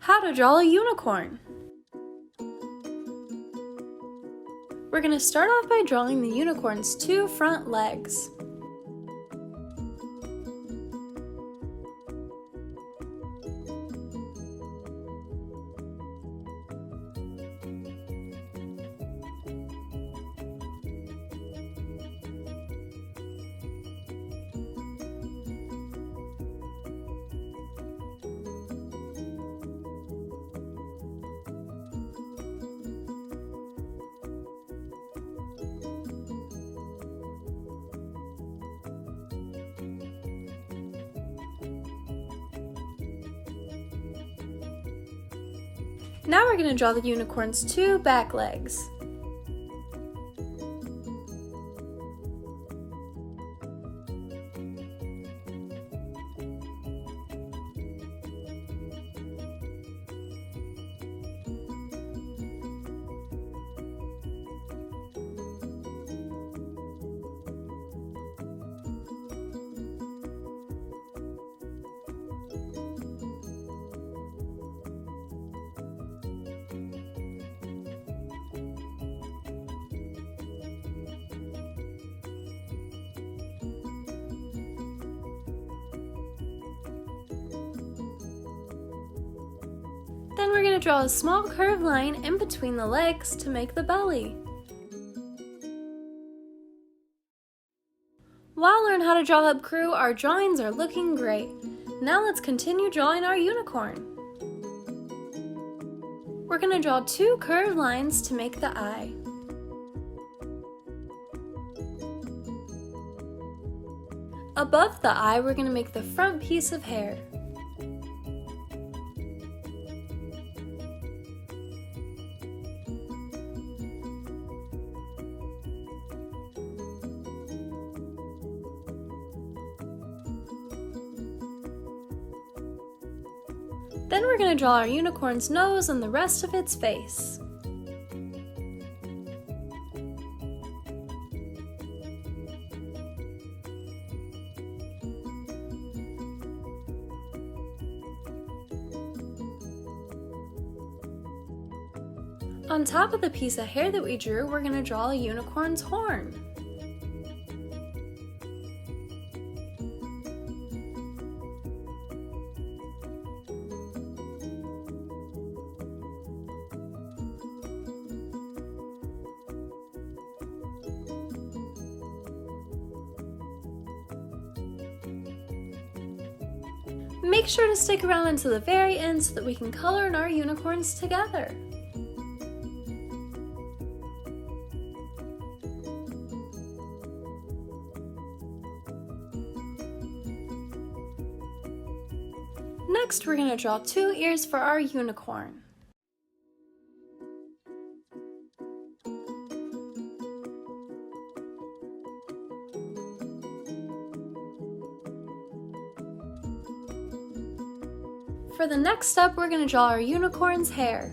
How to draw a unicorn. We're going to start off by drawing the unicorn's two front legs. Now we're going to draw the unicorn's two back legs. Then we're going to draw a small curved line in between the legs to make the belly. While learning how to draw Hub Crew, our drawings are looking great. Now let's continue drawing our unicorn. We're going to draw two curved lines to make the eye. Above the eye, we're going to make the front piece of hair. Then we're going to draw our unicorn's nose and the rest of its face. On top of the piece of hair that we drew, we're going to draw a unicorn's horn. Make sure to stick around until the very end so that we can color in our unicorns together. Next, we're going to draw two ears for our unicorn. For the next step, we're going to draw our unicorn's hair.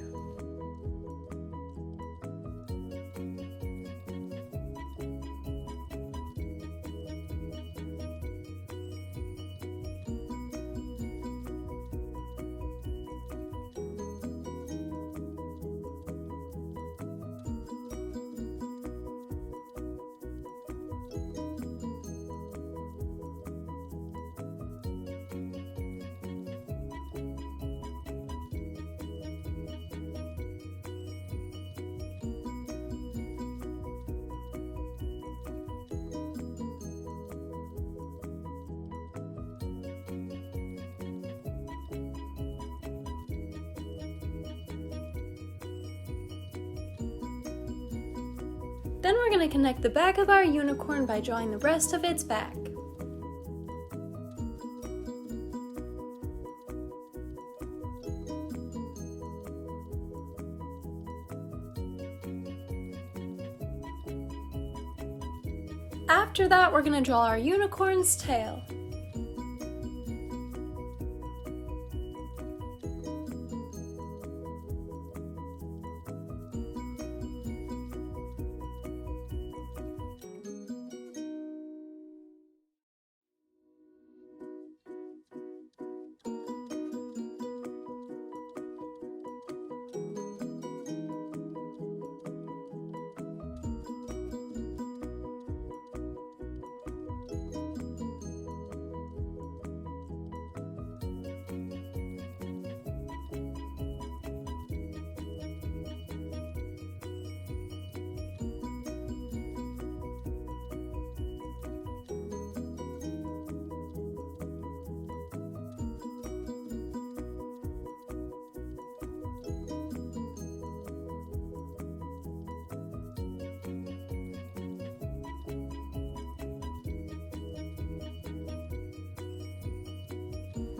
Then we're going to connect the back of our unicorn by drawing the rest of its back. After that, we're going to draw our unicorn's tail.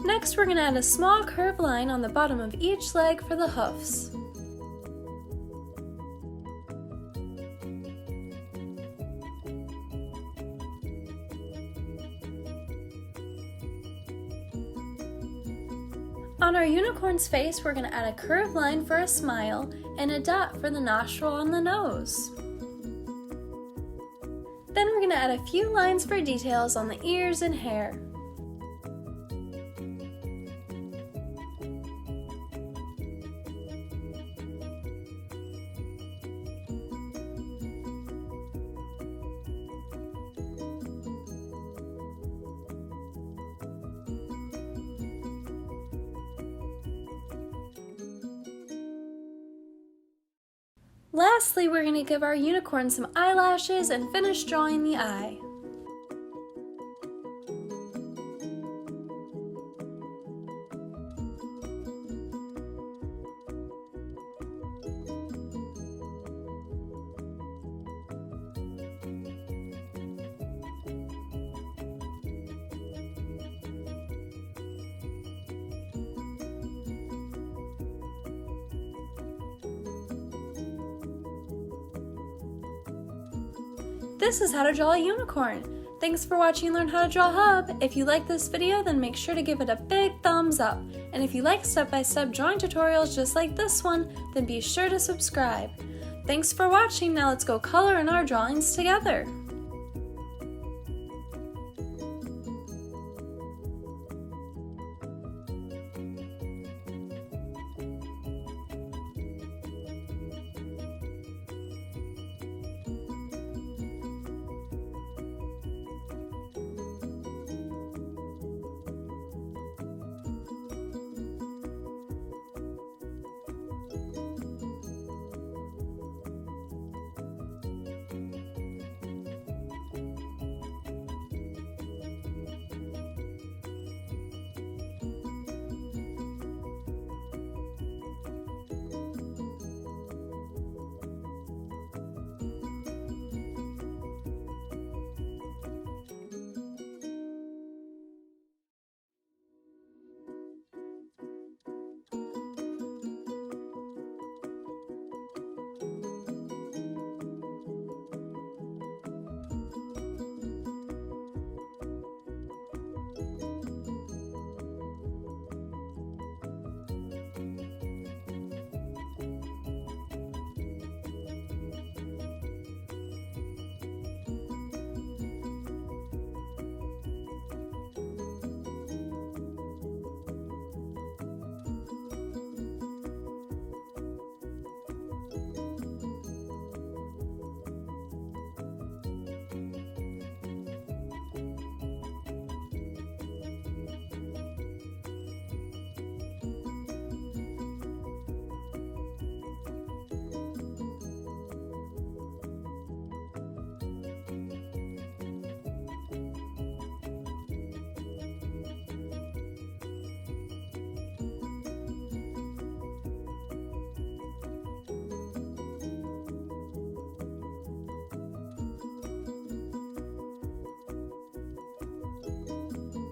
Next, we're going to add a small curved line on the bottom of each leg for the hoofs. On our unicorn's face, we're going to add a curved line for a smile and a dot for the nostril on the nose. Then we're going to add a few lines for details on the ears and hair. Lastly, we're going to give our unicorn some eyelashes and finish drawing the eye. This is how to draw a unicorn. Thanks for watching Learn How to Draw Hub. If you like this video, then make sure to give it a big thumbs up. And if you like step-by-step drawing tutorials just like this one, then be sure to subscribe. Thanks for watching. Now let's go color in our drawings together.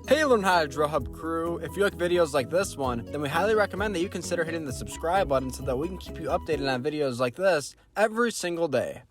Hey Learn How to Draw Hub crew, if you like videos like this one, then we highly recommend that you consider hitting the subscribe button so that we can keep you updated on videos like this every single day.